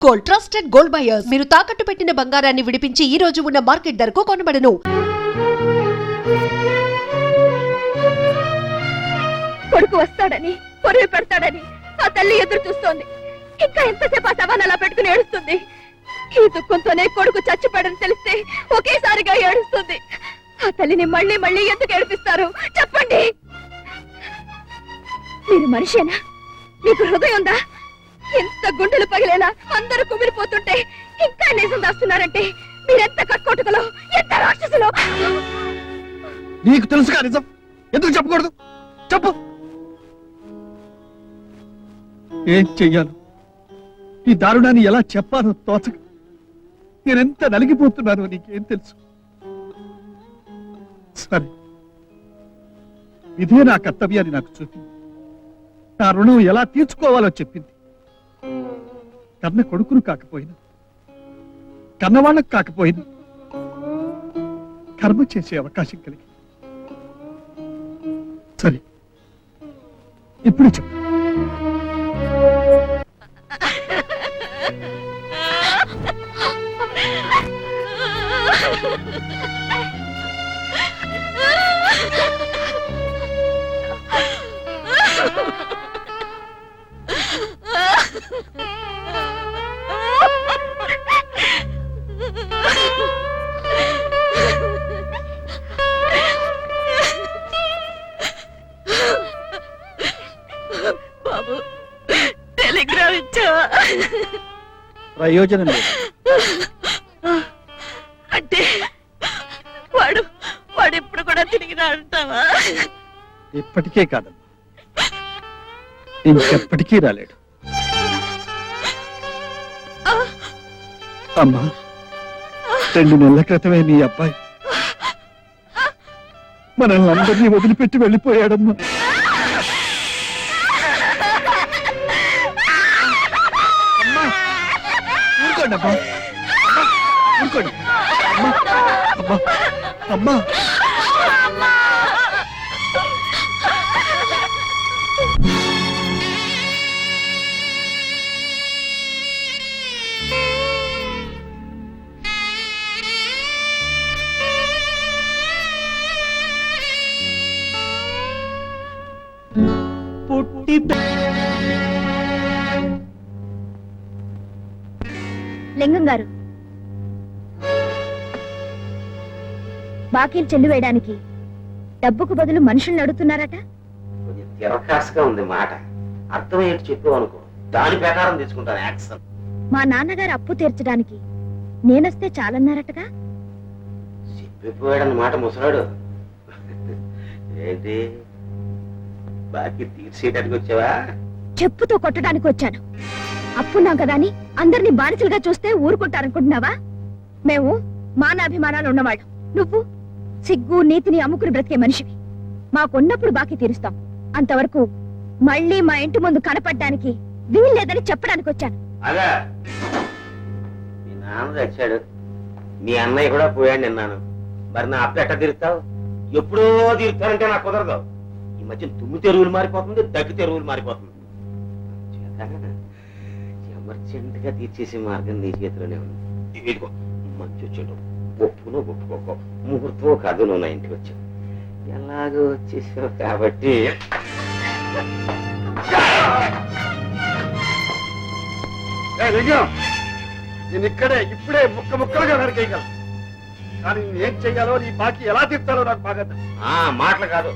Gold trusted gold buyers మీరు తాకట్టు పెట్టిన బంగారాన్ని విడిపించి ఈ రోజు ఉన్న మార్కెట్ ధరకు కొనబడను. కొడుకు వస్తాడని పొరుగు పెడతాడని ఆ తల్లి ఎదురు చూస్తోంది. ఇంకా ఎంతసేపు ఆ సవాన్ అలా పెట్టుకుని ఏడుస్తుంది. ఈ దుఃఖంతోనే కొడుకు చచ్చిపోయాడని తెలిస్తే ఒకేసారిగా ఏడుస్తుంది. ఆ తల్లిని మళ్ళీ మళ్ళీ ఎందుకు ఏడిపిస్తారు చెప్పండి. మీరు మనిషేనా? మీకు హృదయం ఉందా? ఎంత గుండెలు పగిలేలా అందరూ కుమిలిపోతుంటే ఇంకా నిజం దాస్తున్నారంటే మీరెంత కట్టుకోటుకలో, ఎంత రాక్షసులో. నీకు తెలుసుగా నిజం, ఎందుకు చెప్పకూడదు? చెప్పు. ఏం చెయ్యాను? ఈ దారుణాన్ని ఎలా చెప్పానో తోచక నేనెంత నలిగిపోతున్నానో నీకేం తెలుసు? సరే, ఇదే నా కర్తవ్యాన్ని నాకు చూపింది. నా రుణం ఎలా తీర్చుకోవాలో చెప్పింది. కన్న కొడుకును కాకపోయినా, కన్నవాళ్ళకు కాకపోయినా కర్మ చేసే అవకాశం కలిగి. సరే, ఇప్పుడు చెప్పు. బాబు, టెలిగ్రామ్ ఇచ్చావా? ప్రయోజనం లేదు. అంటే వాడు వాడు ఇప్పుడు కూడా తిరిగి రాడుతావా? ఇప్పటికే కాదమ్మా, ఇంకెప్పటికీ రాలేడు. అమ్మా, 2 నెలల క్రితమే నీ అబ్బాయి మనల్ని అందరినీ వదిలిపెట్టి వెళ్ళిపోయాడమ్మా. అమ్మా, ఊరుకోండి అమ్మా, ఊరుకోండి అమ్మా, అమ్మా, అమ్మా. లింగం గారు, బాకీలు చెల్లి వేయడానికి డబ్బుకు బదులు మనుషుల్ని అడుగుతున్నారట. కొంచెం తిరకాసుగా ఉంది మాట, అర్థమయ్యేట్టు చెప్పావు అనుకో, దాని ప్రకారం తీసుకుంటాను యాక్షన్. మా నాన్నగారు అప్పు తీర్చడానికి నేనొస్తే చాలన్నారటగా. చెప్పిపోయాడన్నమాట ముసలాడు. ఏంటి, బాకీ తీర్చేయడానికి వచ్చావా? చెప్పుతో కొట్టడానికి వచ్చాను. అప్పున్నాం కదా అని అందరినీ బానిసలుగా చూస్తే ఊరుకుంటారనుకుంటున్నావా? మేము మానాభిమానాలు ఉన్నవాళ్ళం. నువ్వు సిగ్గు నీతిని అమ్ముకుని బ్రతికే మనిషివి. మాకున్నప్పుడు బాకీ తీరుస్తాం, అంతవరకు మళ్ళీ మా ఇంటి ముందు కనపడ్డానికి వీల్లేదని చెప్పడానికి వచ్చాను. అదా, మీ నాన్న తెచ్చాడు, మీ అన్నయ్య కూడా పోయాడు నిన్నాను. మరి నా అప్పు ఎట్ట తీరుస్తావు? ఎప్పుడో తీరుతానంటే నాకు కుదరదు. ఈ మధ్య తుమ్మి తెరువులు మారిపోతుంది, దగ్గు తెరువులు మారిపోతుంది. ఎమర్జెంట్ గా తీర్చేసే మార్గం నీ చేతిలోనే ఉంది. ఇదిగో మంచి వచ్చాడు, ఒప్పును ఒప్పుకోకో, ముహూర్తం కాదు, నువ్వు నా ఇంటికి వచ్చావు. ఎలాగో వచ్చేసావు కాబట్టి నేను ఇక్కడే ఇప్పుడే ముక్క ముక్కలుగా నరికేయగలను. కానీ ఏం చెయ్యాలో, నీ బాకీ ఎలా తీర్చాలో నాకు బాగా తెలుసు. మాటలు కాదు,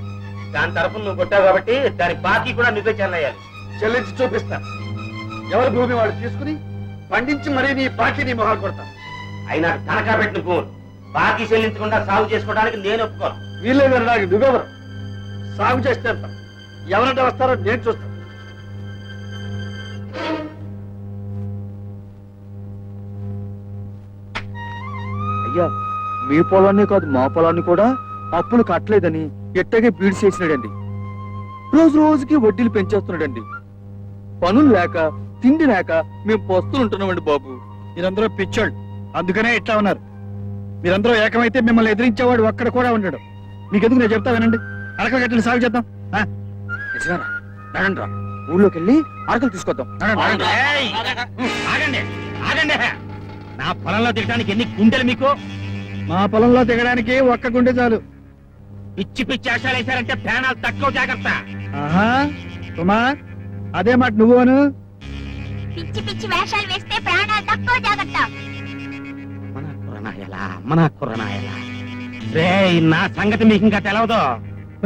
దాని తరఫున నువ్వు కొట్టావు కాబట్టి దాని బాకీ కూడా నువ్వే చెల్లయ్యాలి. చెల్లించి చూపిస్తా. ఎవరి భూమి వాడు తీసుకుని పండించి మరీ నీ బాకీ నీ మొహాలు కొడతా. అయినా తనఖా పెట్టిన భూములు బాకీ చెల్లించకుండా సాగు చేసుకోవడానికి నేను ఒప్పుకోను. వీళ్ళే వినడానికి నువ్వెవరు? సాగు చేస్తే ఎంత, ఎవరంటే వస్తారో నేను చూస్తాను. అయ్యా, మీ పొలాన్ని కాదు మా పొలాన్ని కూడా అప్పులు కట్టలేదని ఎట్టగే బీడ్ చేసినాడండి. రోజు రోజుకి వడ్డీలు పెంచేస్తున్నాడండి. పనులు లేక తిండి లేక మేము పస్తులు ఉంటున్నామండి బాబు. మీరందరూ పిచ్చోళ్ళు, అందుకనే ఇట్లా ఉన్నారు. మీరందరూ ఏకమైతే మిమ్మల్ని ఎదిరించేవాడు ఒక్కడ కూడా ఉండడు. మీకెందుకు నేను చెప్తా వినండి. అరకలు గట్టలు సాగు చేద్దాం. ఊళ్ళోకి వెళ్ళి అరకలు తీసుకొద్దాం. ఆగండి, నా పొలంలో దిగడానికి ఎన్ని గుండెలు మీకు? మా పొలంలో దిగడానికి ఒక్క గుండె చాలు. పిచ్చి పిచ్చి ఆశాలు వేశారంటే ప్రాణాలు తక్కువ. జాగ్రత్త. ఆహా కుమార్, అదే మాట నువ్వును. పిచ్చి పిచ్చి వేషాలు వేస్తే ప్రాణాలు తక్కువ. జాగ్రత్త. మన కుర్రనాయలా రే, నా సంగతి మీకు ఇంకా తెలవదు.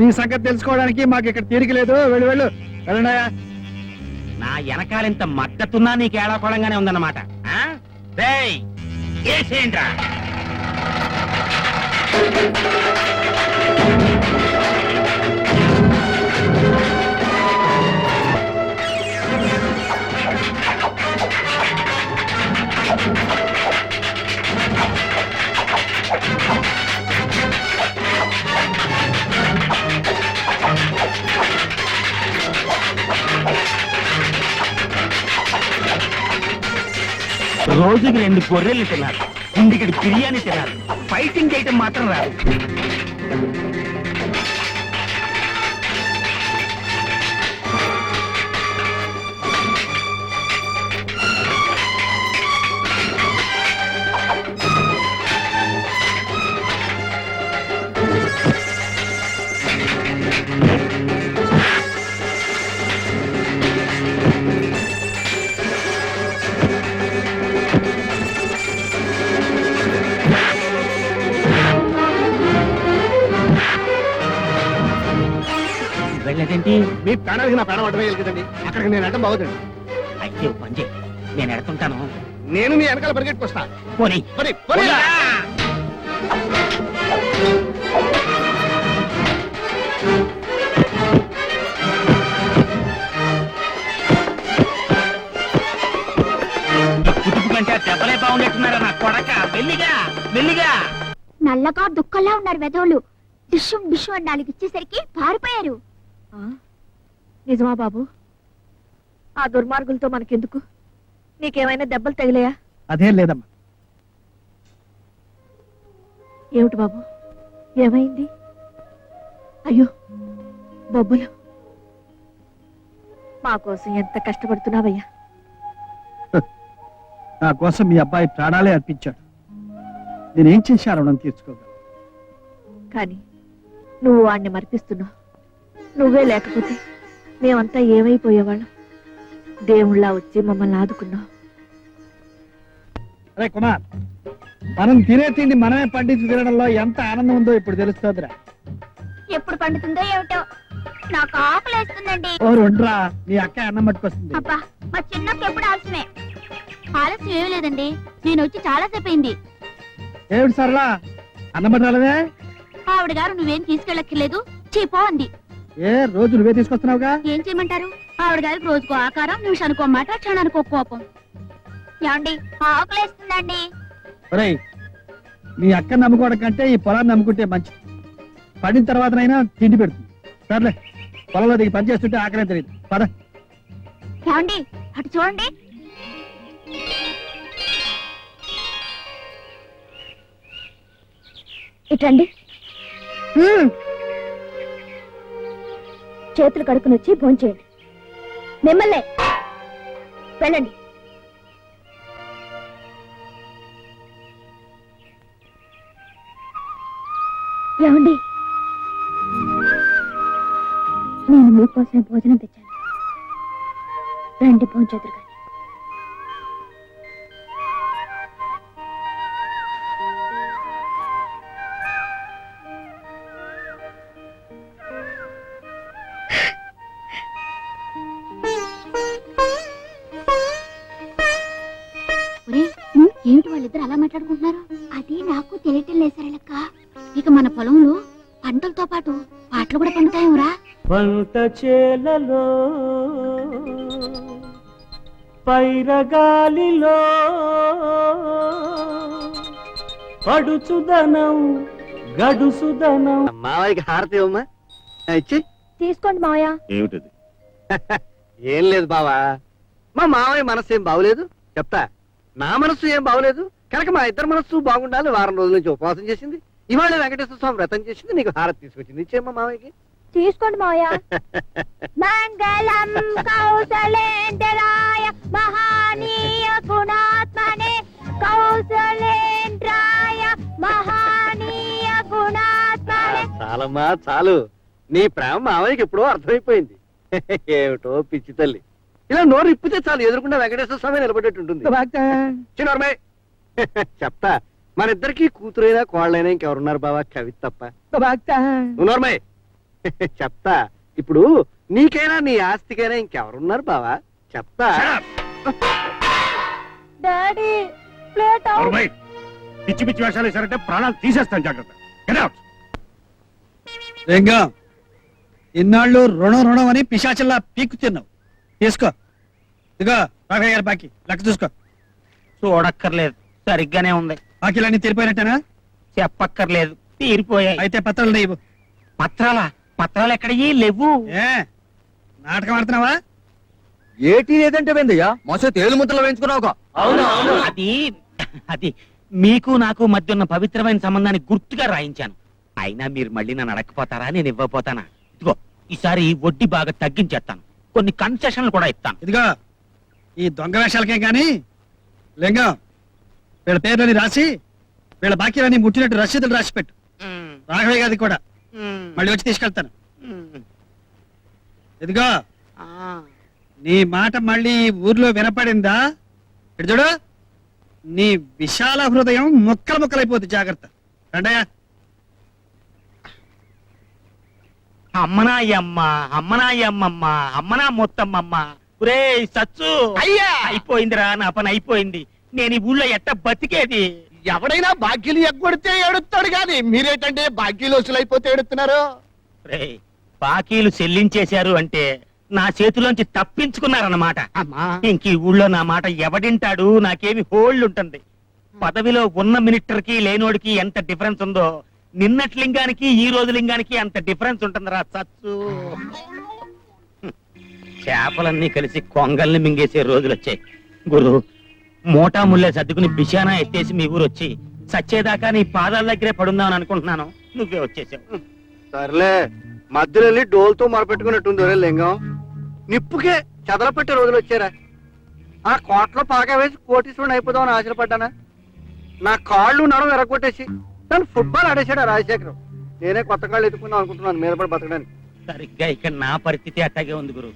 ఈ సంగతి తెలుసుకోవడానికి మాకు ఇక్కడ తీరిక లేదు. వెళ్ళు వెళ్ళు వెళ్ళండాయా. నా వెనకాలింత మద్దతున్నా నీకు ఏడాకోళంగానే ఉందన్నమాట. రేయ్, ఏసేంట్రా? రోజుకి 2 గొర్రెలు తిన్నారు, ఇంటికి బిర్యానీ తిన్నారు, ఫైటింగ్ చేయటం మాత్రం రాదు. వెళ్ళేదేంటి? మీ ప్రాణానికి నా ప్రాణం అడ్డమే కదండి. అక్కడికి నేను అడ్డం బాగుందండి. అయ్యో పంజే, నేను ఎడుతుంటాను. నేను మీ వెనకాల పరిగెట్టుకొస్తా. పోనీ పోనీ, పోనీ. కుటుంబ కంటే దెబ్బలే బాగుండేట్టున్నారా నా కొడక. మెల్లిగా మెల్లిగా. నల్లగా దుఃఖంలా ఉన్నారు వెధవులు. డిషుం డిషు అని 4 ఇచ్చేసరికి పారిపోయారు. నిజమా బాబు? ఆ దుర్మార్గులతో మనకెందుకు? నీకేమైనా దెబ్బలు తగిలాయా? అదేం లేదమ్మా. ఏమిటి బాబు, ఏమైంది? అయ్యో బొబ్బులు, మా కోసం ఎంత కష్టపడుతున్నావయ్యా. నా కోసం మీ అబ్బాయి ప్రాణాలే అర్పించాడు. నేనేం చేశా రుణం తీర్చుకోగలను. కానీ నువ్వు వాణ్ణి మర్పిస్తున్నావు. నువ్వే లేకపోతే మేమంతా ఏమైపోయేవాళ్ళం. దేవుళ్ళ వచ్చి మమ్మల్ని ఆదుకున్నావు. అరే కుమార్, మనం తినే తిండి మనమే పండించి తినడంలో ఎంత ఆనందం ఉందో ఇప్పుడు తెలుస్తుందిరా. ఎప్పుడు పండుతుందో ఏమిటో, నాకు ఆకలేస్తుందండి. ఓ రెండ్రా, మీ అక్క అన్నం పట్టుకొస్తుంది. అబ్బా, మా చిన్నకి ఎప్పుడు ఆలస్యమే. ఆలస్యం ఏమీ లేదండి, నేను వచ్చి చాలా సేపు అయింది. ఏమిటి సరళా, అన్నం పట్టాలదే? ఆవిడ గారు నువ్వేం తీసుకెళ్ళక్కర్లేదు, చీపో అంది. ఏ రోజు నువ్వే తీసుకొస్తున్నావుగా. ఏం చేయమంటారు? ఆవిడ గారికి రోజుకో ఆకారం, నిమిషానికో మాట, క్షణానికో కోపం. ఏమండి, ఆకలేస్తుందండి. ఒరేయ్, మీ అక్కని నమ్ముకోవడం కంటే ఈ పొలాన్ని నమ్ముకుంటే మంచిది. పడిన తర్వాతనైనా తిండి పెడుతుంది. సర్లే, పొలంలో దిగి పని చేస్తుంటే ఆకలే తెలియదు. పద. ఏమండి, అటు చూడండి. ఇటండి. చేతులు కడుక్కుని వచ్చి భోంచేయండి. మిమ్మల్నే వెళ్ళండి. ఏమండి, నేను మీకోసం భోజనం తెచ్చాను, రండి భోంచేతురు కానీ. ఏమిటి వాళ్ళిద్దరు అలా మాట్లాడుకుంటున్నారు? అది నాకు తెలియటం లేదు సరళక్క. ఇక మన పొలంలో పంటలతో పాటు పాటలు కూడా పండుతాయేమరా? పంట చేలలో పైరగాలిలో పడుచుదనం గడుసుదనం. మావయ్యకి హారతి ఇవ్వమ్మా. ఇచ్చి తీసుకోండి మావయ్య. ఏమిటది? ఏం లేదు బావా, మా మావయ్య మనసు ఏం బాగులేదు చెప్తా. నా మనసు ఏం బాగులేదు కనుక మా ఇద్దరు మనసు బాగుండాలి. వారం రోజుల నుంచి ఉపవాసం చేసింది. ఇవాళ వెంకటేశ్వర స్వామి వ్రతం చేసింది. నీకు హారతి తీసుకొచ్చింది. ఇచ్చేమ్మా మావయ్యకి. తీసుకోండి మావయ్య. మంగళం కౌసలేంద్రాయ మహానీయ గుణాత్మనే చాలమ్మా చాలు. నీ ప్రేమ మామయ్యకి ఎప్పుడో అర్థమైపోయింది. ఏమిటో పిచ్చి తల్లి, ఇలా నోరు ఇప్పితే చాలు ఎదురుకుండా వెంకటేశ్వర స్వామి నిలబడేట్టు ఉంటుంది. చిన్నోర్మే చెప్తా, మన ఇద్దరికి కూతురైనా కోళ్ళైనా ఇంకెవరున్నారు బావా? కవి తప్ప. నోర్మే చెప్తా, ఇప్పుడు నీకైనా నీ ఆస్తికైనా ఇంకెవరున్నారు బావా? చెప్తా. డాడీ ప్లేట్ పిచ్చి పిచ్చి వేషాలు వేసారంటే ప్రాణాలు తీసేస్తాను, జాగ్రత్త. లింగం, ఇన్నాళ్ళు రుణం రుణం అని పిశాచల్లా పీక్కు తిన్నావు. తీసుకో, ఇదిగో రాఘయ్య గారి బాకీ లెక్క చూసుకో. చూడక్కర్లేదు, సరిగ్గానే ఉంది. బాకీలన్నీ తీరిపోయినట్టేనా? చెప్పక్కర్లేదు, తీరిపోయాయి. అయితే పత్రాలు లేవు. పత్రాలా? పత్రాలు ఎక్కడయ్యి? లేవు. ఏ నాటకం ఆడుతున్నావా? ఏటీ లేదంటే వెందయ్యా మసే తేలు ముద్దలు వేయించుకున్నావుగా. అది అది మీకు నాకు మధ్య ఉన్న పవిత్రమైన సంబంధాన్ని గుర్తుగా రాయించాను. అయినా మీరు మళ్ళీ నన్ను అడగపోతారా? నేను ఇవ్వపోతానా? ఇదిగో ఈసారి వడ్డీ బాగా తగ్గించేస్తాను, కొన్ని కన్సెషన్లు కూడా ఇస్తాను. ఇదిగో ఈ దొంగ వేషాలకేం కానీ లింగం, వీళ్ళ పేర్లని రాసి వీళ్ళ బాకీలన్నీ ముట్టినట్టు రసీదులు రాసి పెట్టు. రాఘవయ్య గారి కూడా మళ్ళీ వచ్చి తీసుకెళ్తాను. ఇదిగో నీ మాట మళ్ళీ ఈ ఊర్లో వినపడిందా? ఇటు చూడు, నీ విశాల హృదయం ముక్కలు ముక్కలైపోతుంది, జాగ్రత్త. రండయ్యా. అమ్మనాయమ్మ, అమ్మనాయమ్మమ్మ, అమ్మనా మొత్తమ్మమ్మ. ఒరే సచ్చు, అయ్యా అయిపోయిందిరా, నా పని అయిపోయింది. నేను ఈ ఊళ్ళో ఎట్ట బతికేది? ఎవడైనా బాకీలు ఎగ్గొడితే ఏడుస్తాడు కానీ మీరేటంటే బాకీలు వసూలైపోతే ఏడుతున్నారు. రే, బాకీలు చెల్లించేశారు అంటే నా చేతిలోంచి తప్పించుకున్నారన్నమాట. ఇంక ఈ ఊళ్ళో నా మాట ఎవడింటాడు? నాకేమి హోల్డ్ ఉంటుంది. పదవిలో ఉన్న మినిస్టర్కి లేనోడికి ఎంత డిఫరెన్స్ ఉందో, నిన్నటి లింగానికి ఈ రోజు లింగానికి అంత డిఫరెన్స్ ఉంటుందిరా సచ్చు. చేపలన్నీ కలిసి కొంగల్ని మింగేసే రోజులు వచ్చాయి. గురు, మోటా ముల్లే సర్దుకుని బిషానా ఎత్తేసి మీ ఊరు వచ్చి సచ్చేదాకా నీ పాదాల దగ్గరే పడుందామని అనుకుంటున్నాను. నువ్వే వచ్చేసావు. సర్లే, మధ్యలో వెళ్ళి డోల్తో మొరపెట్టుకున్నట్టుంది ఒరే లింగం. నిప్పుకే చెదలపెట్టే రోజులు వచ్చారా? ఆ కోట్లో పాక వేసి కోటీశ్వరుని అయిపోదామని ఆశపడ్డానా? నా కాళ్ళు నడవ ఎరగొట్టేసి తను ఫుట్బాల్ ఆడేశాడు ఆ రాజశేఖరం. నేనే కొత్త కాళ్ళు ఎత్తుకుందాం అనుకుంటున్నాను మీద పడి బతకడానికి. సరిగ్గా ఇక్కడ నా పరిస్థితి అట్టాగే ఉంది గురు.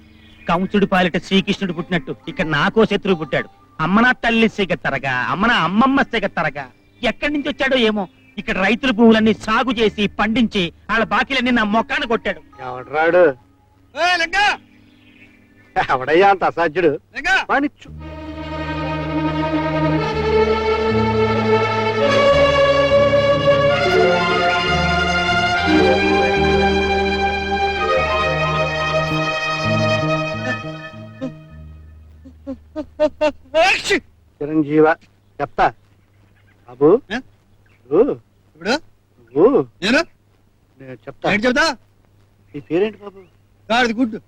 కంసుడి పాలిట శ్రీకృష్ణుడు పుట్టినట్టు ఇక్కడ నాకో శత్రువు పుట్టాడు. అమ్మనా తల్లి సిగ తరగా, అమ్మనా అమ్మమ్మ సిగ తరగా. ఎక్కడి నుంచి వచ్చాడో ఏమో. ఇక్కడ రైతుల పువ్వులన్నీ సాగు చేసి పండించి వాళ్ళ బాకీలన్నీ నా మొక్కాన్ని కొట్టాడు. ఎవడ్రాడు? ఏయ్ లింగం, ఎవడయ్యా అంత అసాధ్యుడు? లింగం. వాణ్ణి చిరంజీవ చెప్తా బాబు. ఏ? నువ్వు ఇప్పుడు నువ్వు నేను నేను చెప్తా. ఏంటి చెబుతా? నీ పేరేంటి బాబు? గాడిద గుడ్డు,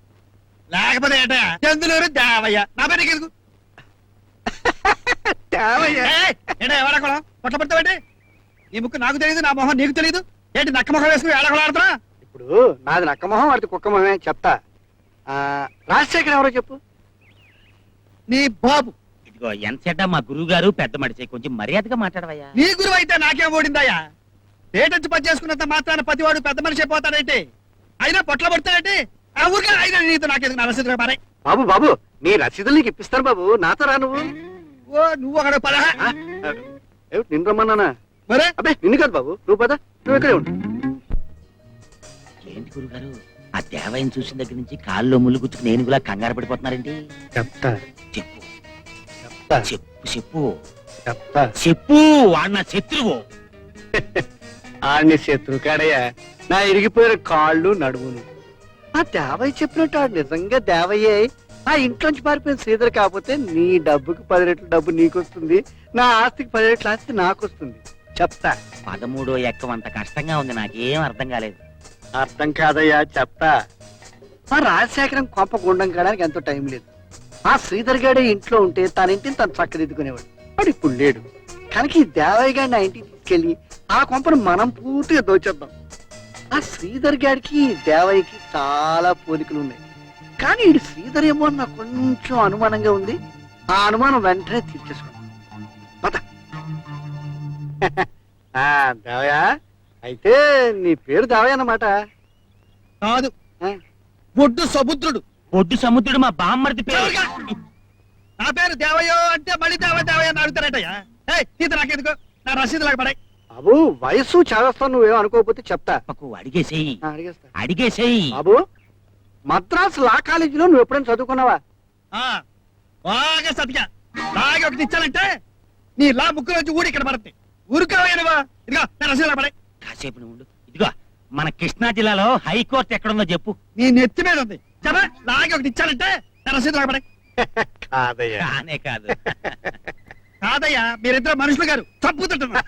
లేకపోతే ఏంట చందులూరు దేవయ్య. నా పేరు ఎందుకు? ఎవడకూడదు పొట్ల పడతావండి? నీ ముక్కు నాకు తెలియదు, నా మొహం నీకు తెలియదు. ఏంటి నక్క మొహం వేసుకుని ఏడకలాడుతున్నా? ఇప్పుడు నాది నక్క మొహం, వాడిది కుక్క మొహమే. చెప్తా. రాజశేఖర్ ఎవరో చెప్పు. నీ బాబు. ఇదిగో ఎంతసేట మా గురువు గారు పెద్ద మడిచే, కొంచెం మర్యాదగా మాట్లాడవయ్యా. నీ గురువు అయితే నాకేం ఓడిందయ్యా? పేటొచ్చి పని చేసుకున్నంత మాత్రాన ప్రతివాడు పెద్ద మనిషి అయిపోతాడంటే, అయినా పొట్ల పడతాడంటే ఆ ఊరికే అయినా నీతో నాకేందుకు? నా రసీదు పారే. బాబు బాబు, నీ రసీదులు నీకు ఇప్పిస్తాను బాబు. నాతో రా నువ్వు. ఓ నువ్వు అక్కడ పద. ఏమిటి నిన్ను రమ్మన్నానా? మరే అబ్బే నిన్ను కాదు బాబు, నువ్వు పద. నువ్వు ఇక్కడే ఉండు. ఏంటి గురుగారు, ఆ దేవయ్యని చూసిన దగ్గర నుంచి కాల్లో ముళ్ళు గుచ్చుకుని ఏనుగులా కంగారు పడిపోతున్నారేంటి? చెప్తా చెప్పు చెప్తా చెప్పు చెప్పు చెప్తా. చెప్పు. వాడు నా శత్రువు. ఆడిని శత్రు కాడయ్యా, నా ఇరిగిపోయిన కాళ్ళు నడుమును. ఆ దేవయ్య చెప్పినట్టు ఆడు నిజంగా దేవయ్యే. ఆ ఇంట్లోంచి పారిపోయిన శ్రీధర్ కాకపోతే నీ డబ్బుకి 10 రెట్లు డబ్బు నీకొస్తుంది, నా ఆస్తికి 10 రెట్ల ఆస్తి నాకొస్తుంది. చెప్తా. 13 ఎక్కం అంత కష్టంగా ఉంది, నాకేం అర్థం కాలేదు. అర్థం కాదయ్యా, చెప్తా. ఆ రాజశేఖరం కొంప గుండం కాడానికి ఎంతో టైం లేదు. ఆ శ్రీధర్ గాడే ఇంట్లో ఉంటే తన ఇంటిని తను చక్కదిద్దుకునేవాడు. వాడు ఇప్పుడు లేడు కనుక ఈ దేవయ్య గారిని ఆ ఇంటికి తీసుకెళ్లి ఆ కొంపను మనం పూర్తిగా దోచేద్దాం. ఆ శ్రీధర్ గారికి దేవయ్యకి చాలా పోలికలు ఉన్నాయి. కానీ ఈ శ్రీధర్ ఏమో నాకు కొంచెం అనుమానంగా ఉంది. ఆ అనుమానం వెంటనే తీర్చేసుకోండి. దేవయ్య అయితే నీ పేరు దేవయ్య అన్నమాట. కాదు, ఆ? ఒడ్డు సముద్రుడు. పొద్దు సముద్రుడు మా బామ్మర్ది పేరు. ఎవరుగా? నా పేరు దేవయ్యో అంటే మళ్ళీ దేవయ్య అని అడుగుతారటయ్యా. తీత నాకెందుకు, నా రసీదు లాగా పడాయి. బాబు వయసు చేస్తాను, నువ్వేం అనుకోకపోతే చెప్తా. మాకు అడిగేసేయి, అడిగేస్తా. అడిగేసేయి. బాబు మద్రాసు లా కాలేజీలో నువ్వు ఎప్పుడైనా చదువుకున్నావా? బాగా సతిగా బాగా ఒకటి ఇచ్చానంటే నీ లా ముక్కులో వచ్చి ఊడి ఇక్కడ పడుతుంది. ఊరుకోవా ఇదిగో నా రసీదు లాగా పడాయి. కాసేపు నువ్వు ఉండు. ఇదిగో మన కృష్ణా జిల్లాలో హైకోర్టు ఎక్కడుందో చెప్పు. నీ నెత్తి మీద ఉంది. చెప్పా లాగే ఒకటి ఇచ్చానంటే నా రసీదు లాగా పడాయి. కాదయ్యా. కానే కాదు. కాదయ్యా, మీరిద్దరు మనుషులు గారు తప్పుతుంటున్నా.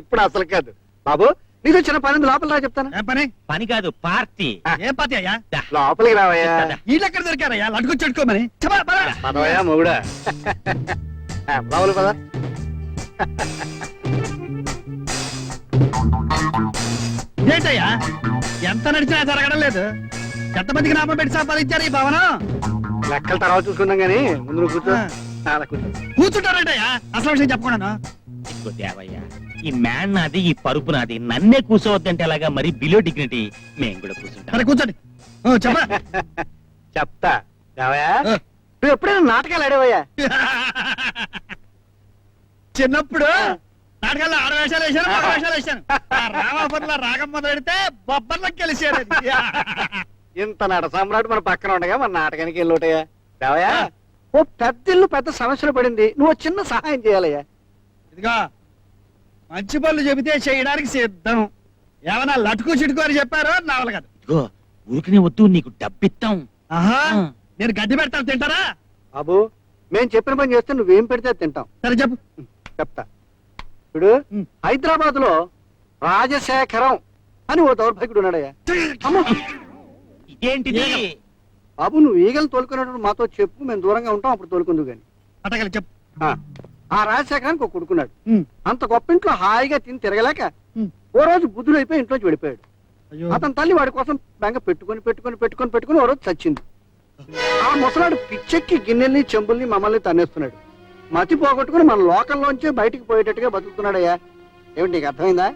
ఇప్పుడు అసలు కాదు బాబు. నీకు చిన్న పని ఉంది, లోపల రా చెప్తాను. ఏం పని? పని కాదు, పార్టీ. ఏం పాతి అయ్యా? లోపలికి రావయ్యా. వీళ్ళు ఎక్కడ దొరికారయ్యా? లడ్డుకు చెడుకోమని చెప్పా పద. పదవయ్యా మొగుడా. లోపలికి పద. ఏంటయ్యా ఎంత నడిచినా జరగడం లేదు. ఎంతమందికి నామం పెట్టి సంపాదించారు ఈ భవనం? లెక్కల తర్వాత చూసుకుందాం గానీ ముందు నువ్వు కూర్చో. అలా కూర్చో. కూర్చుంటారంటయ్యా అసలు విషయం చెప్పకుండా. ఇదిగో దేవయ్య, ఈ మ్యాన్ నాది, ఈ పరుపు నాది. నన్నే కూర్చోవద్దంటే అలాగా, మరి బిలో డిగ్నిటీ మేము కూడా కూర్చుంటాం. సరే కూర్చోండి. చెప్పా చెప్తా దేవయ్యా. ఆ. నువ్వు ఎప్పుడైనా నాటకాలు ఆడేవయ్యా? చిన్నప్పుడు నాటకాల్లో ఆడవేషాలు వేశాను, మగ వేషాలు వేశాను. రామాపురంలో రాగం మొదలెడితే బొబ్బర్లకు కలిసారు. ఇంత నట సామ్రాట్ మన పక్కన ఉండగా మన నాటకానికి వెళ్ళోటయ్యా. దేవయ్యా ఓ పెద్ద ఇల్లు పెద్ద సమస్యలు పడింది, నువ్వు ఓ చిన్న సహాయం చేయాలయ్యా. ఇదిగా మంచి పనులు చెబితే చేయడానికి సిద్ధం. ఏమన్నా లటుకు చిటుకు అని చెప్పారో నా వల్ల కాదు. ఇదిగో ఊరికనే వద్దు, నీకు డబ్బిస్తాం. ఆహా, నేను గడ్డి పెడతాను, తింటారా? బాబు మేము చెప్పిన పని చేస్తే నువ్వేం పెడితే అది తింటాం. సరే చెప్పు. చెప్తా. ఇప్పుడు ఉం. హైదరాబాద్ లో రాజశేఖరం అని ఓ దౌర్భాగ్యుడు ఉన్నాడయ్యా. అమ్మో! ఇదేంటిది? బాబు నువ్వు ఈగలు తోలుకునేటప్పుడు మాతో చెప్పు, మేము దూరంగా ఉంటాం, అప్పుడు తోలుకుందు గాని. అటగలి చెప్పు. ఆ రాజశేఖరానికి ఒక కొడుకున్నాడు. ఉం. అంత గొప్ప ఇంట్లో హాయిగా తిని తిరగలేక ఉం. ఓ రోజు బుద్ధుడు అయిపోయి ఇంట్లోంచి వెళ్ళిపోయాడు. అయ్యో. అతని తల్లి వాడి కోసం బెంగ పెట్టుకొని ఓ రోజు చచ్చింది. ఆ ముసలాడు పిచ్చెక్కి గిన్నెల్ని చెంబుల్ని మమ్మల్ని తన్నేస్తున్నాడు. మతి పోగొట్టుకుని మన లోకంలోంచే బయటికి పోయేటట్టుగా బతుకుతున్నాడయ్యా. ఏమిటి నీకు అర్థమైందా?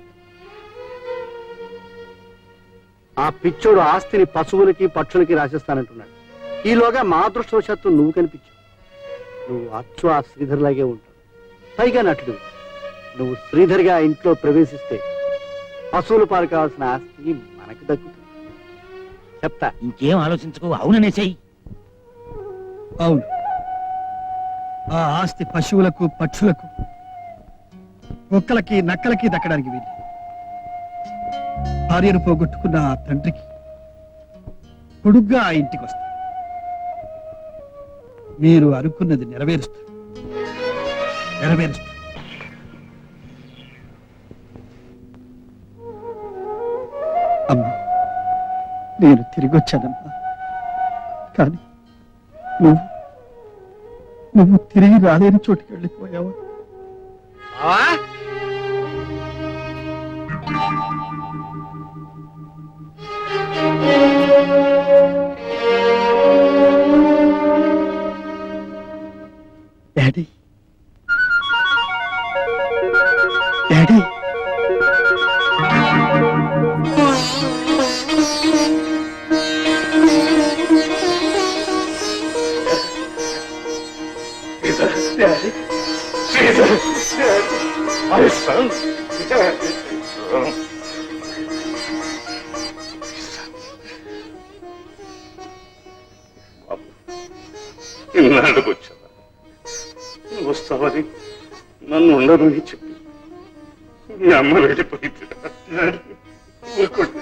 ఆ పిచ్చోడు ఆస్తిని పశువులకి పక్షులకి రాసిస్తానంటున్నాడు. ఈలోగా మా అదృష్టవశాత్తు నువ్వు కనిపించావు. నువ్వు అచ్చు ఆ శ్రీధర్ లాగే ఉంటావు, పైగా నటుడు. నువ్వు శ్రీధర్గా ఆ ఇంట్లో ప్రవేశిస్తే పశువుల పాలు కావాల్సిన ఆస్తి మనకు దక్కుతుంది. చెప్తా. ఇంకేం ఆలోచించుకో, అవుననేసేయి. అవును, ఆ ఆస్తి పశువులకు పక్షులకు కుక్కలకి నక్కలకి దక్కడానికి వీలు. భార్యను పోగొట్టుకున్న ఆ తండ్రికి కొడుగ్గా ఆ ఇంటికి వస్తా. మీరు అనుకున్నది నెరవేరుస్తా. అమ్మా, నేను తిరిగి వచ్చానమ్మా. కానీ నువ్వు తిరిగి రాలేని చోటుకి వెళ్ళిపోయావు. డాడీ, డాడీ, ఇన్నాళ్ళకు వచ్చావా? నువ్వు వస్తావని నన్ను ఉండదని చెప్పి మీ అమ్మ వెళ్ళిపోయింది. ఊరుకోండి.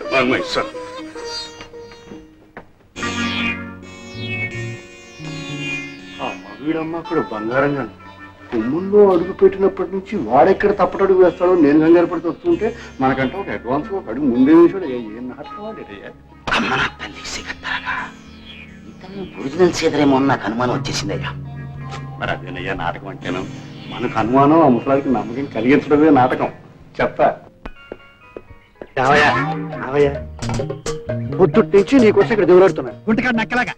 Come on, my son. ఆ మగీడమ్మ అక్కడ బంగారంగా కొమ్ముల్లో అడుగు పెట్టినప్పటి నుంచి వాడెక్కడ తప్పటడుగు వేస్తాడో నేను కంగారు పడితే వస్తుంటే మనకంటే ఒక అడ్వాన్స్ ఒక అడుగు ముందే వేసాడు. ఏం నాటకం ఆడేటయ్యా. అమ్మ నా తల్లి సిగత్తారగా ఇతను ఒరిజినల్ సీదరేమో నాకు అనుమానం వచ్చేసిందయ్యా. మరి అదేనయ్యా నాటకం అంటేను. మనకు అనుమానం ఆ ముసలానికి నమ్మకం కలిగించడమే నాటకం. చెప్తా. పొద్దుటి నుంచి నీకోసం ఇక్కడ దేవులాడుతున్నాను. గుంటకాడు నక్కలాగా.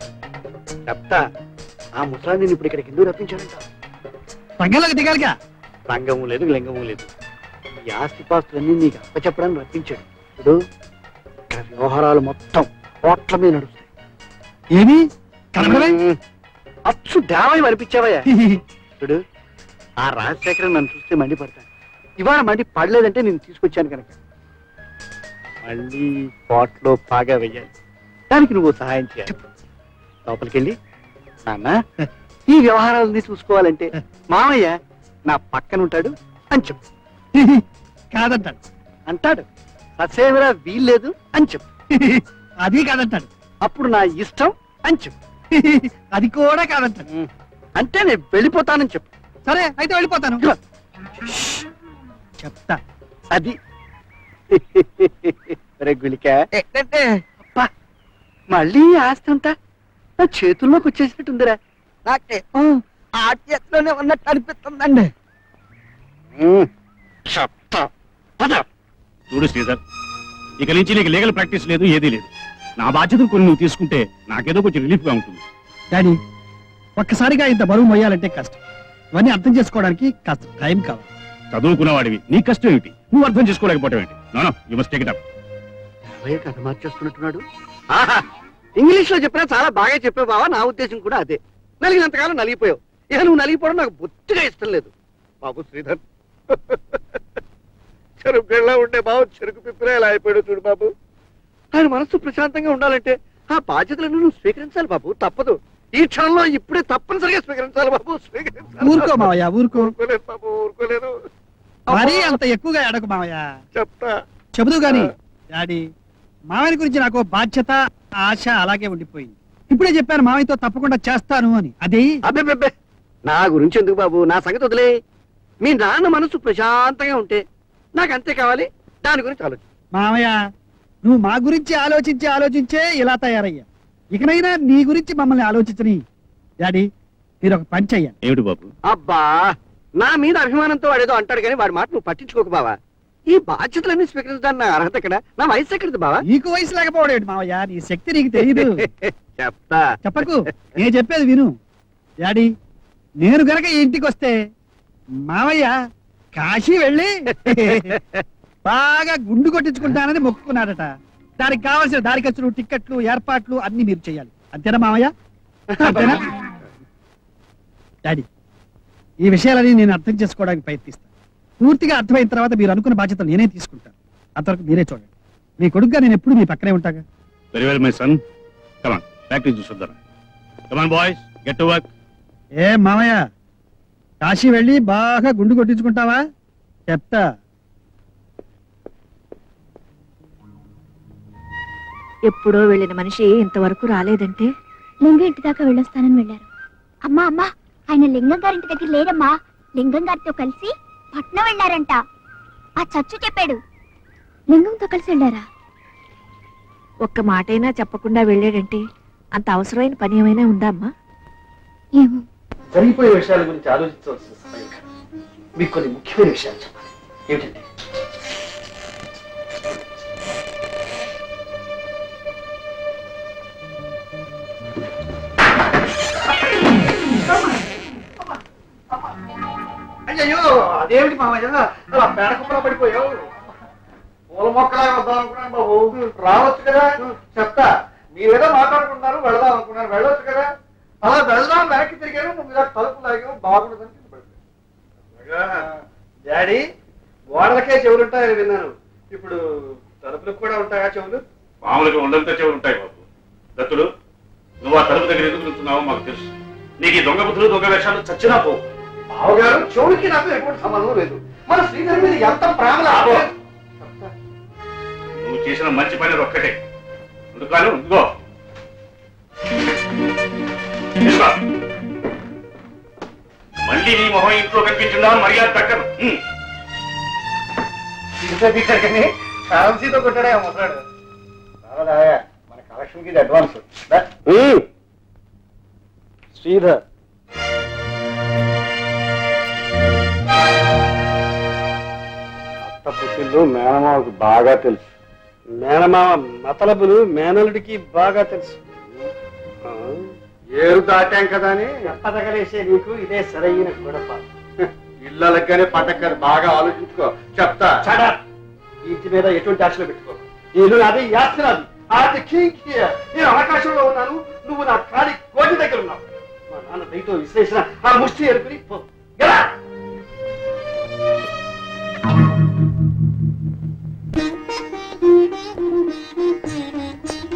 చెప్తా. ఆ ముసలాన్ని నేను ఇప్పుడు ఇక్కడికి ఎందుకు రప్పించానంట? రంగంలోకి దిగాలిగా. రంగము లేదు లింగము లేదు. ఈ ఆస్తిపాస్తులన్నీ నీకు అప్పచెప్పడానికి రప్పించాడు. ఇప్పుడు ఇక్కడ వ్యవహారాలు మొత్తం కోట్ల మీద నడుస్తాయి. ఏమి కనపడమే? అచ్చు దేవాయి అనిపించావయ్యా. చూడు, ఆ రాజశేఖరం నన్ను చూస్తే మండిపడతాను. ఇవాళ మండి పడలేదంటే నేను తీసుకొచ్చాను కనుక మళ్ళీ కోట్లో బాగా వెయ్యాలి. దానికి నువ్వు సహాయం చేయాలి. లోపలికెళ్ళి, నాన్న ఈ వ్యవహారాలని చూసుకోవాలంటే మామయ్య నా పక్కన ఉంటాడు అని చెప్పు. కాదంటాడు. అంటాడు. ససేమిరా వీల్లేదు అని చెప్పు. అది కాదంటాడు. అప్పుడు నా ఇష్టం అని చెప్పు. అది కూడా కాదంటాడు. అంటే నేను వెళ్ళిపోతానని చెప్పు. సరే అయితే వెళ్ళిపోతాను. చెప్తా. అది రెగ్గులిక మళ్ళీ ఈ ఆస్తి అంతా నా చేతుల్లోకి వచ్చేసినట్టుందిరా. నాకే ఆ చేతిలోనే ఉన్నట్టు అనిపిస్తుందండి. చెప్తా. పద. చూడు శ్రీధర్, ఇక నుంచి నీకు లీగల్ ప్రాక్టీస్ లేదు, ఏదీ లేదు. నా బాధ్యతలు కొన్ని నువ్వు తీసుకుంటే నాకేదో కొంచెం రిలీఫ్ గా ఉంటుంది. డాడీ, ఒక్కసారిగా ఇంత బరువు మొయ్యాలంటే కష్టం. ఇవన్నీ అర్థం చేసుకోవడానికి కాస్త టైం కావాలి. చదువుకున్నవాడివి, నీ కష్టం ఏమిటి? నువ్వు అర్థం చేసుకోలేకపోవటం ఏంటి? No you must take it up. అవే కథ మార్చేస్తున్నట్టున్నాడు. ఆహా, ఇంగ్లీష్ లో చెప్పినా చాలా బాగా చెప్పావు బావా. నా ఉద్దేశం కూడా అదే. నలిగినంతకాలం నలిగిపోయావు. ఇక నువ్వు నలిగిపోవడం నాకు బొత్తిగా ఇష్టం లేదు. బాబు శ్రీధర్, చెరుకు గళ్ళ ఉండే బాబు చెరుకు పిప్పిరా ఎలా అయిపోయాడు చూడు బాబు. ఆయన మనస్సు ప్రశాంతంగా ఉండాలంటే ఆ బాధ్యతలను నువ్వు స్వీకరించాలి బాబు. తప్పదు. ఈ క్షణంలో ఇప్పుడే తప్పనిసరిగా స్వీకరించాలి బాబు. స్వీకరించాలి. ఊరుకో మావయ్య, ఊరుకో. ఊరుకోలేదు బాబు, ఊరుకోలేదు. మరీ అంత ఎక్కువగా ఎడకు మావయ్య. చెప్తా. చెబుదు గాని డాడీ, మావయ్య గురించి నాకు బాధ్యత, ఆశ అలాగే ఉండిపోయింది. ఇప్పుడే చెప్పాను మావయ్యతో తప్పకుండా చేస్తాను అని. అది అబ్బే, నా గురించి ఎందుకు బాబు? నా సంగతి వదిలే. మీ నాన్న మనసు ప్రశాంతంగా ఉంటే నాకు అంతే కావాలి. దాని గురించి ఆలోచన. మావయ్య, నువ్వు మా గురించి ఆలోచించే ఇలా తయారయ్యా. ఇకనైనా నీ గురించి మమ్మల్ని ఆలోచించని. డాడీ, మీరు ఒక పని చెయ్యాలి. ఏమిటి బాబు? అబ్బా, నా మీద అభిమానంతో వాడేదో అంటాడు కానీ వాడి మాట నువ్వు పట్టించుకోకు బావా. ఈ బాధ్యతలన్నీ స్వీకరించడానికి నా అర్హత ఎక్కడ? నా వయసు ఎక్కడిది బావా? నీకు వయసు లేకపోవడం మావయ్య, నీ శక్తి నీకు తెలియదు. చెప్తా. చెప్పకు, నేను చెప్పేది విను. డాడీ, నేను గనక ఈ ఇంటికి వస్తే మావయ్య కాశీ వెళ్ళి బాగా గుండు కొట్టించుకుంటానని మొక్కుకున్నాడట. దానికి కావాల్సిన దారి ఖర్చులు, టిక్కెట్లు, ఏర్పాట్లు అన్ని మీరు చేయాలి. అంతేనా మావయ్య? అంతేనా? డాడీ, ఈ విషయాలని నేను అర్థం చేసుకోవడానికి ప్రయత్నిస్తాను. పూర్తిగా అర్థమైన తర్వాత మీరు అనుకున్న బాధ్యతలు నేనే తీసుకుంటాను. అంతవరకు మీరే చూడండి. మీ కొడుకుగా నేను ఎప్పుడు మీ పక్కనే ఉంటాగా. Very well my son, come on, practice చూద్దాం. Come on boys, get to work. ఏ మామయ్య, కాశీ వెళ్ళి బాగా గుండు కొట్టించుకుంటావా? చెప్తా. ఎప్పుడో వెళ్ళిన మనిషి ఇంతవరకు రాలేదంటే లింగం ఇంటి దాకా వెళ్ళొస్తానని వెళ్ళారు. అమ్మా అమ్మా, ఆయన లింగం గారింటి దగ్గర లేరమ్మా. లింగం గారితో కలిసి పట్నం వెళ్ళారంట. ఆ చచ్చు చెప్పాడు. లింగంతో కలిసి వెళ్ళారా? ఒక్క మాటైనా చెప్పకుండా వెళ్ళాడంటే అంత అవసరమైన పని ఏమైనా ఉందా అమ్మా? ఏమో. జరిగిపోయే విషయాల గురించి ఆలోచించవలసిన సమయం కాదు. మీకు కొన్ని ముఖ్యమైన విషయాలు చెప్పాలి. ఏమిటంటే, అయ్యో అదేమిటి మామయ్య అలా పేడ కుప్పలా పడిపోయావు? పూల మొక్కలాగా వద్దాం అనుకున్నాను బాబు. రావచ్చు కదా. చెప్తా. మీరేదో మాట్లాడుకుంటున్నారు, వెళదాం అనుకున్నాను. వెళ్ళొచ్చు కదా. అలా వెళ్దాం వెనక్కి తిరిగాను, నువ్వు ఇలా తలుపు లాగావు. బాగుండదని డాడీ, గోడలకే చెవులుంటాయని విన్నాను. ఇప్పుడు తలుపులకు కూడా ఉంటాయా చెవులు? మామూలుగా ఉండంత చెవులు ఉంటాయి బాబు. దత్తుడు, నువ్వు ఆ తలుపు దగ్గర ఎందుకు నిల్చున్నావో మాకు తెలుసు. నీకు ఈ దొంగ బుద్ధులు, దొంగ వేషాలు చచ్చినా పో. బావగారు, చెవులకి నాకు ఎటువంటి సంబంధం లేదు. మన శ్రీధర్ మీద ఎంత ప్రేమలా. నువ్వు చేసిన మంచి పని ఒక్కటే. అందుకని ఇదిగో తీసుకో. మళ్ళీ నీ మొహం ఇంట్లో కనిపించిందా మర్యాద దక్కదు. కానీ కరెన్సీతో కొట్టాడా మొదలాడు. మన కలెక్షన్ కి అడ్వాన్స్. శ్రీధర్, అత్త పుట్టిల్లు మేనమావకి బాగా తెలుసు. మేనమావ మతలబులు మేనలుడికి బాగా తెలుసు. ఏరు దాటాం కదా అని ఎప్పదగలేసే నీకు ఇదే సరైన గొడవ. పిల్లలకనే పట్టక్కది బాగా ఆలోచించుకో చెప్తా ఈ ఇంటి మీద ఎటువంటి ఆశలు పెట్టుకో నేను అదే యాత్ర అది నేను ఆకాశంలో ఉన్నాను నువ్వు నా కాలి కోటి దగ్గర ఉన్నావు మా నాన్న దయతో విశ్లేషణ ఆ ముష్టి ఎరుకుని పో. ఎలా?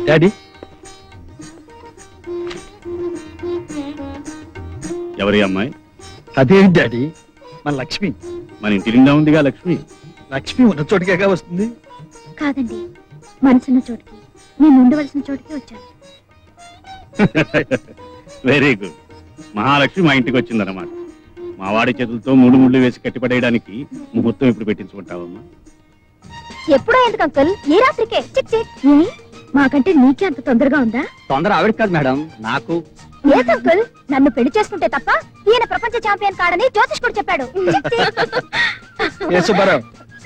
డాడీ ఎవరి అమ్మాయి? అదేంటి డాడీ మన లక్ష్మి. మన ఇంటి నిండా ఉందిగా లక్ష్మి. లక్ష్మి ఉన్న చోటుకేగా వస్తుంది. కాదండి, మనసున్న చోటికి, నేను ఉండవలసిన చోటికి వచ్చాను. Very good. మహాలక్ష్మి మా ఇంటికి వచ్చిందన్నమాట. మా వాడి చేతులతో 3 ముళ్ళు వేసి కట్టిపడేయడానికి ముహూర్తం ఇప్పుడు పెట్టించుకుంటావమ్మా. ఎప్పుడో ఎందుకు అంకుల్? ఈ రాత్రికే? చిక్ చిక్. ఏ? మాకంటే నీకే అంత తొందరగా ఉందా? తొందర ఆవిడ కాదు మేడం, నాకు. లేదు అంకుల్, నన్ను పెళ్లి చేసుకుంటే తప్ప ఈయన ప్రపంచ ఛాంపియన్ కాడని జ్యోతిష్కుడు చెప్పాడు. చిక్ చిక్. ఏ సుబ్బారావు,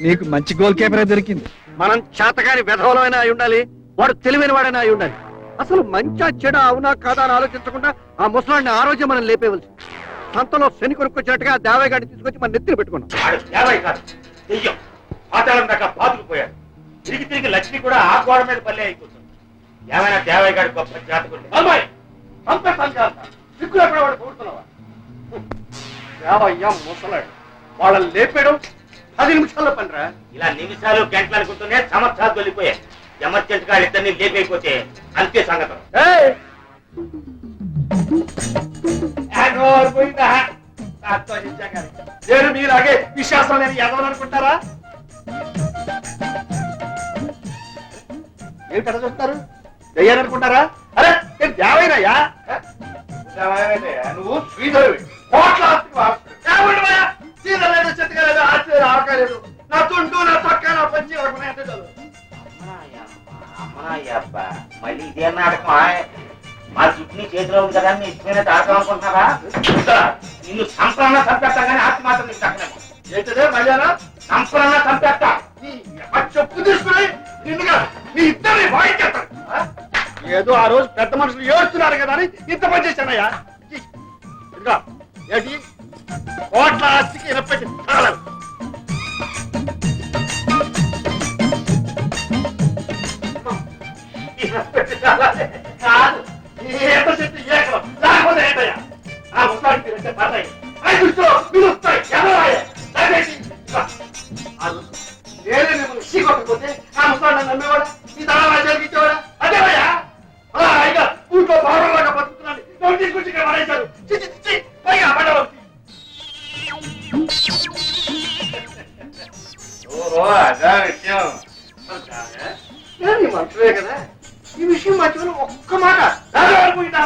నీకు మంచి గోల్ కెమెరా దొరికింది. మనం చేతగాని విధవలమైనా అయి ఉండాలి వాడు తెలివైన వాడైనా అయి ఉండాలి. అసలు మంచా చెడ అవునా కాదా అని ఆలోచించకుండా ఆ ముసలాన్ని ఆ రోజే మనం లేపేవలసి. సంతలో శని కొనుక్కొచ్చినట్టుగా దేవయ్య గారిని తీసుకొచ్చి మన నెత్తిని పెట్టుకున్నాం. వాడు దేవయ్య కాదు, దెయ్యం. పాతాళం దాకా పాతుకుపోయాడు. తిరిగి తిరిగి లక్ష్మి కూడా ఆ గోడ మీద పల్లె అయిపోతుంది. ఏమైనా దేవయ్య గారి గొప్ప జాతకుడు. అమ్మాయి సిగ్గులేకుండా వాడు పోతున్నావా? దేవయ్య ముసలాడు వాళ్ళని లేపేయడం 10 నిమిషాల్లో పనిరా. ఇలా నిమిషాలు గంటలు అనుకుంటూనే సంవత్సరాలు వెళ్ళిపోయాయి. ఎమర్జెంట్ గా ఇద్దరిని లేపైపోతే అంతే సంగతం. నేను మీలాగే విశ్వాసం లేని ఎదవాలనుకుంటారా? ఏం పెద్ద చూస్తారు దయ్యాలనుకుంటారా? అరే నేను దేవైనయ్యా. నువ్వు శ్రీధరువి. కోట్ల ఆస్తికి వారసుడు. దేవుడివయ్యా. శ్రీధర్ లేదు, చెట్టుగా లేదు, ఆస్తి లేదు, ఆవకాయ లేదు. నా తుండు, నా తొక్క, నా పంచి అంటే చాలు. అమ్మా మళ్ళీ ఇదే నాటకమా? మా చుట్టూ చేతిలో ఉంది కదా నీ ఇష్టమైన తాడకం అనుకుంటున్నారా? నిన్ను సంపరణ చంపేస్తా కానీ ఆస్తి మాత్రం నీకు తగ్గలేము. ఏంటదే మళ్ళా సంపరణ చంపేస్తా. చెప్పు తీసుకుని నిన్నుగా నీ ఇద్దరిని వాయించేస్తాను. ఏదో ఆ రోజు పెద్ద మనుషులు ఏడుస్తున్నారు కదా అని ఇంత పని చేశానయ్యా. ఇంకా ఏంటి కోట్ల ఆస్తికి ఇనపెట్టి తాళాలు. కాదు ఎంత చెట్టు ఏకం లేకపోతే ఏంటయ్యా? ఆ ముసలాడికి అంటే పడతాయి మీరు వస్తాయి ఎవరాయ నేనే మిమ్మల్ని చీకొట్టకపోతే ఆ ముసలాడిని నమ్మేవాడా? ఈ తల జరిగించేవాడా? అదేవయ్యా అయిగా ఊళ్ళో భావంలాగా బతుకుతున్నాను. ఎవరు తీసుకొచ్చి ఇక్కడ పడేశారు? చిచ్చి చిచ్చి పైగా పడవచ్చు. అదా విషయం మనుషులే కదా. ఈ విషయం మధ్యలో ఒక్క మాట పోయిందా?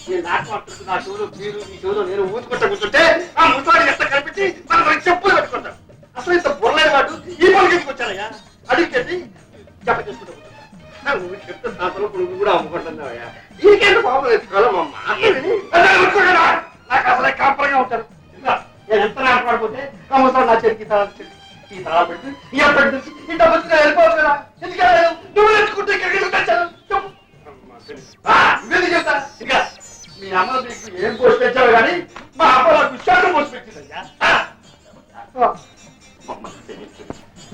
నేను నాకు మాట్లాడుతూ నా చెవులు మీరు మీ చెవులో నేను ఊదుకుంటా కూర్చుంటే ఆ ముసలాడి ఎంత కనిపించి మన చెప్పులు పెట్టుకుంటాను. అసలు ఇంత బుర్రలేని వాడు ఈ పనికి వచ్చానయ్యా. అడిగితే జప చేసుకుంటా కూర్చుంటా. నువ్వు చెప్తే దాంట్లో నువ్వు కూడా అమ్ముకుంటున్నావయ్యా. నీకేంటి బాబు ఎత్తుకోవాలమ్మా? నాకు అసలే కాపరంగా ఉంటారు. నేను ఎంత నాటపడిపోతే ఆ ముసలాడు నా చెరికి ఈ తలా పెట్టి ఈ అప్పటి ఇంత మంచిగా వెళ్ళిపోవచ్చు కదా. ఎందుకంటే నువ్వు నేర్చుకుంటే ఇక్కడికి తెచ్చాను చెప్పు చెప్తా. ఇంకా మీ అమ్మ మీకు ఏం పోసి తెచ్చావు కానీ మా అమ్మ నాకు విషయాలు పోసి పెట్టిందయ్యా.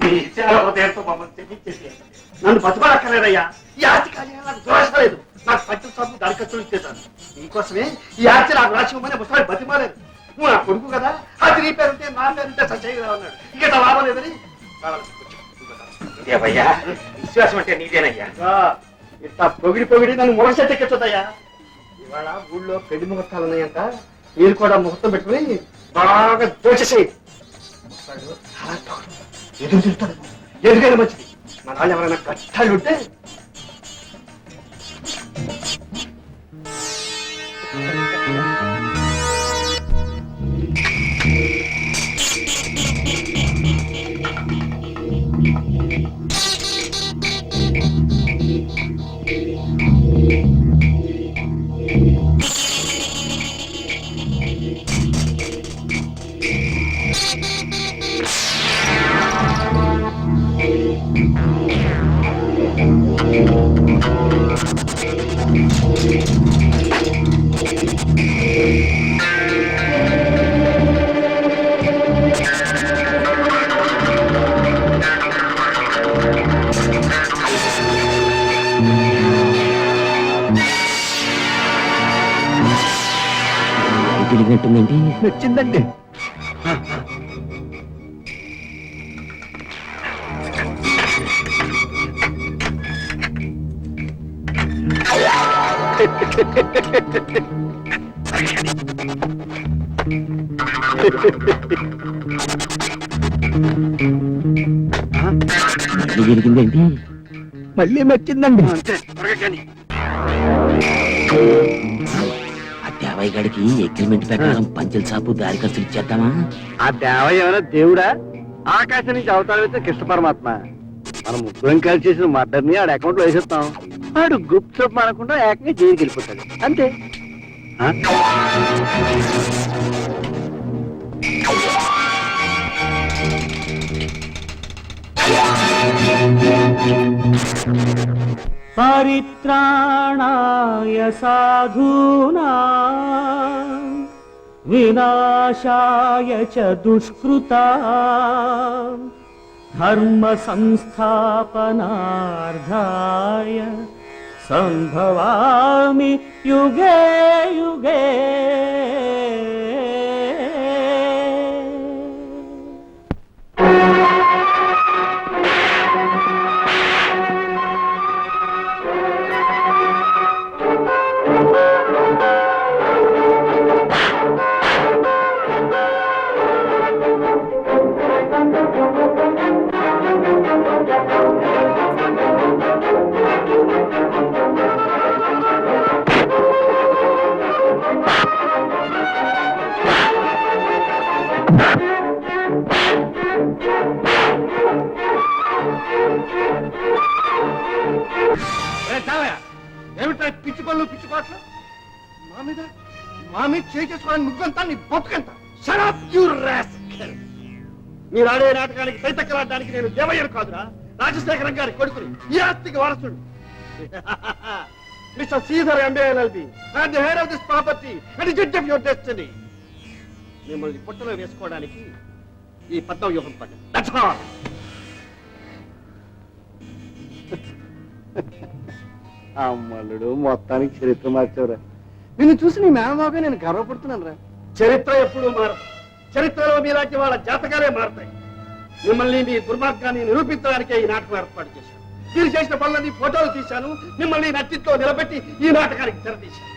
మీ ఇచ్చిన హృదయంతో మమ్మల్ని తెప్పించేసి నన్ను బతుకక్కర్లేదయ్యా. ఈ ఆస్తి కానీ నాకు దోషలేదు. నాకు పచ్చిన సబ్బు దరఖాస్తు ఇచ్చేసాను. నీకోసమే ఈ ఆస్తి నాకు రాసిమని ముసలాడు బతిమాలేదు. నువ్వు నా కొడుకు కదా, అది నీ పేరుంటే నా పేరుంటే సత్యగా ఉన్నాడు. ఇక లాభం లేదని దేవయ్యా విశ్వాసం అంటే నీదేనయ్యా. ఇట్లా పొగిడి పొగిడి నన్ను మురసెట్టెక్కించదయ్యా. ఇవాళ ఊళ్ళో పెళ్లి ముహూర్తాలు ఉన్నాయంట. మీరు కూడా ముహూర్తం పెట్టుకుని బాగా దోచేసేయి. ఎదురు తిరుగుతాడు. ఎదుగైనా మంచిది. మన వాళ్ళు ఎవరైనా కష్టాలు ఉంటే చిక్. తెలియనట్టుందండి. నచ్చిందండి. మళ్ళీ వెలిగిందండి. మళ్ళీ నచ్చిందండి. అంతే త్వరగా కానీ. ఆ దేవయ్య గడికి అగ్రిమెంట్ ప్రకారం పంచల్ సాపు దారి ఖర్చులు ఇచ్చేద్దామా? ఆ దేవయ్య ఏమైనా దేవుడా? ఆకాశం నుంచి అవతారం అయితే కృష్ణ పరమాత్మ. మనం ముగ్గురం కలిసి చేసిన మర్డర్ని ఆడ అకౌంట్ లో వేసేస్తాం. ఆడు గుప్త చూపు అనకుండా ఏకంగా జైలుకి వెళ్ళిపోతాడు అంతే. ఆ? పరిత్రాణాయ సాధూనా వినాశాయ చ దుష్కృతా ధర్మ సంస్థాపనార్థాయ సంభవామి యుగే యుగే. ఏమిటా పిచ్చి పనులు పిచ్చి పాటలు? మా మీద చేసుకోవడానికి నువ్వెంత నీ బతుకంత. మీరు ఆడే నాటకానికి సైతక్కలాడడానికి నేను దేవయ్యను కాదురా, రాజశేఖరం గారి కొడుకుని, ఈ ఆస్తికి వారసుడు. Mister Sridhar MBA LLB and the head of this property and the judge of your destiny. మిమ్మల్ని పుట్టలో వేసుకోవడానికి ఈ పద్మ వ్యూహం పడ్డాను. That's all. అమ్మలుడు మొత్తానికి చరిత్ర మార్చావురా. నిన్ను చూసి నీ మేనమాగా నేను గర్వపడుతున్నాను రా. చరిత్ర ఎప్పుడూ మారదు. చరిత్రలో మీలాంటి వాళ్ళ జాతకాలే మారతాయి. మిమ్మల్ని మీ దుర్మార్గాన్ని నిరూపించడానికే ఈ నాటకం ఏర్పాటు చేశాను. మీరు చేసిన పనులన్నీ ఫోటోలు తీశాను. మిమ్మల్ని నట్టితో నిలబెట్టి ఈ నాటకానికి తెరతీశాను.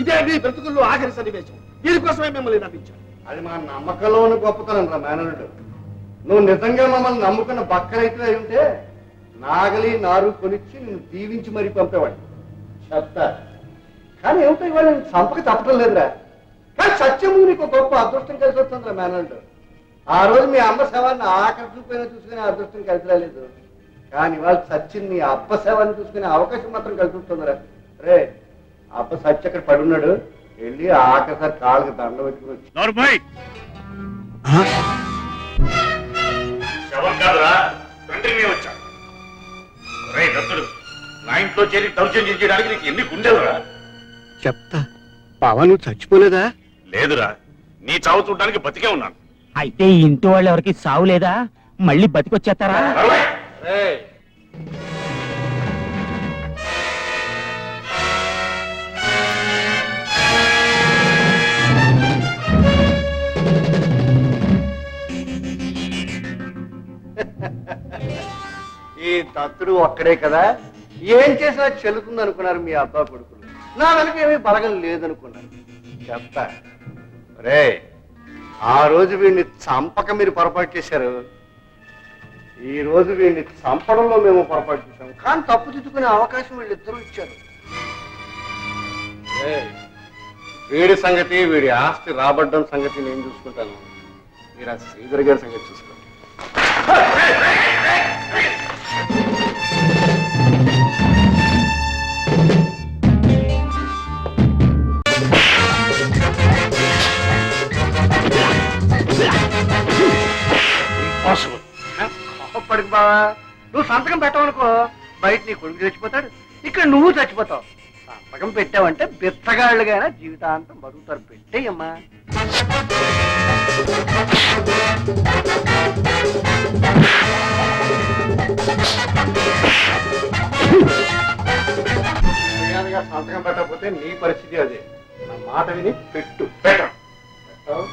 ఇదే మీ బ్రతుకుల్లో ఆఖరి సన్నివేశం. దీనికోసమే మిమ్మల్ని నమ్మించాను. అది మా నమ్మకంలో ఉన్న గొప్పతనం రా మేనలుడు. నువ్వు నిజంగా మమ్మల్ని నమ్ముకున్న బక్కరైతే అయి ఉంటే నాగలి నారు కొనిచ్చి నేను దీవించి మరీ పంపేవాడు. చెప్తా. కానీ ఏమిటో ఇవాళ నేను చంపక తప్పడం లేదురా. కానీ సత్యము నీకు గొప్ప అదృష్టం కలిసి వస్తుందిరా మేనల్డ్. ఆ రోజు మీ అమ్మ శవాన్ని ఆఖరి చూపైనా చూసుకునే అదృష్టం కలిసి రాలేదు. కానీ వాళ్ళు సత్యం నీ అబ్బ శవాన్ని చూసుకునే అవకాశం మాత్రం కలిసి వస్తుందిరా. రే అబ్బ సత్య అక్కడ పడున్నాడు, వెళ్ళి ఆఖరిసారి కాళ్ళకి దండ పెట్టుకుని వచ్చి. నా ఇంట్లో చేరి దౌర్జన్యం చేయడానికి నీకు ఎన్ని గుండెలురా? చెప్తా. బావా నువ్వు చచ్చిపోలేదా? లేదురా, నీ చావు చూడడానికి బతికే ఉన్నాను. అయితే ఈ ఇంటి వాళ్ళు ఎవరికి సావు లేదా? మళ్ళీ బతికొచ్చేస్తారా? ఈ దత్తుడు ఒక్కడే కదా, ఏం చేసినా చెల్లుతుంది అనుకున్నారు మీ అబ్బా కొడుకులు. నా వెనక ఏమీ బలగం లేదనుకున్నారు. చెప్తా. రే ఆ రోజు వీడిని చంపక మీరు పొరపాటు చేశారు. ఈ రోజు వీడిని చంపడంలో మేము పొరపాటు చేశాము. కానీ తప్పు దిద్దుకునే అవకాశం వీళ్ళిద్దరూ ఇచ్చారు. వీడి సంగతి, వీడి ఆస్తి రాబడ్డం సంగతి నేను చూసుకుంటాను. మీరు ఆ శ్రీధర్ గారి సంగతి చూసుకోండి. కోపడికి బావా, నువ్వు సంతకం పెట్టవనుకో బయట నీ కొడుకు చచ్చిపోతాడు, ఇక్కడ నువ్వు చచ్చిపోతావు. సంతకం పెట్టావంటే బిత్తగాళ్ళుగా జీవితాంతం బతుకుతారు. పెట్టేయమ్మా. సంతకం పెట్టకపోతే నీ పరిస్థితి అదే. నా మాట విని పెట్టు. పెట్టను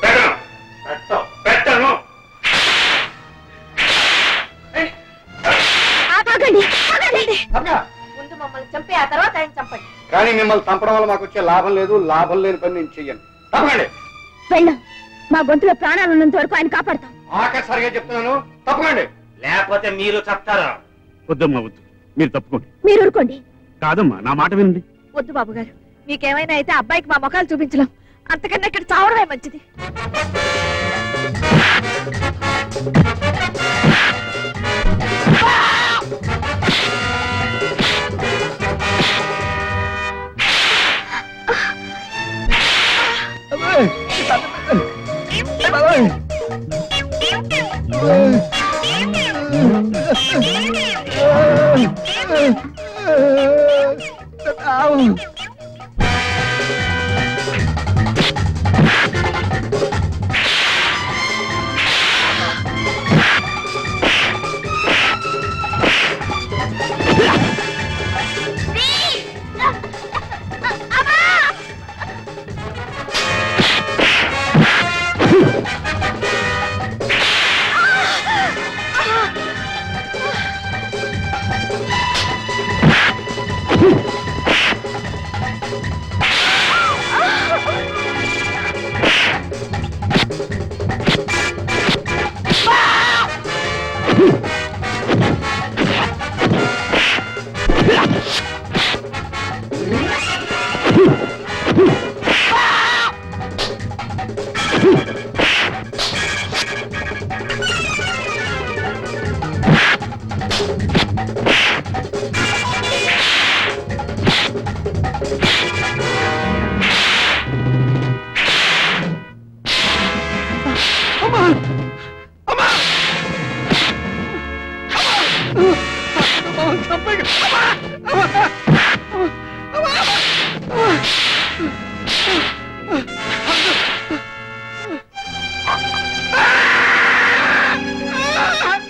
పెట్టను పెట్టను ఆగండి, ఆగండి. తప్పగా. ముందు మమ్మల్ని చంపి ఆ తర్వాత ఆయన చంపండి. కానీ మిమ్మల్ని చంపడం వల్ల మాకు వచ్చే లాభం లేదు, లాభం లేని పని నేను చెయ్యను. తప్పకండి. వెళ్ళాం. మా గొంతులో ప్రాణాలు ఉన్నంత వరకు ఆయన కాపాడతాం. ఆఖరిసారిగా చెప్తున్నాను, తప్పకండి. లేకపోతే మీరు చెప్తారా? వద్దమ్మా వద్దు, మీరు తప్పుకోండి. మీరు ఊరుకోండి. కాదమ్మా, నా మాట వినండి. వద్దు బాబు గారు, మీకేమైనా అయితే అబ్బాయికి మా ముఖాలు చూపించలేం. అంతకన్నా ఇక్కడ చావడమే మంచిది.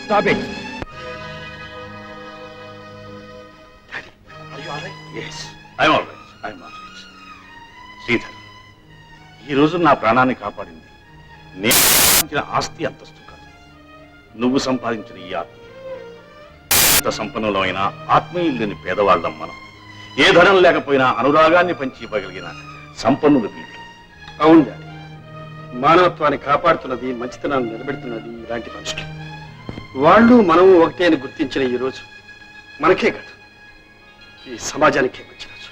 Stop it. Yes, I'm all right. I'm all right. Sridhar, ఈ రోజు నా ప్రాణాన్ని కాపాడింది నేను సంపాదించిన ఆస్తి అంతస్తు కాదు, నువ్వు సంపాదించిన ఈ ఆత్మ. ఎంత సంపన్నులమైన ఆత్మీయులు లేని పేదవాళ్ళం మనం. ఏ ధనం లేకపోయినా అనురాగాన్ని పంచి ఇవ్వగలిగిన సంపన్నులు వీళ్ళు. అవును డాడీ, మానవత్వాన్ని కాపాడుతున్నది, మంచితనాన్ని నిలబెడుతున్నది ఇలాంటి మనుషులు. వాళ్ళు మనము ఒకటే అని గుర్తించిన ఈ రోజు మనకే కాదు, ఈ సమాజానికే మంచి రోజు.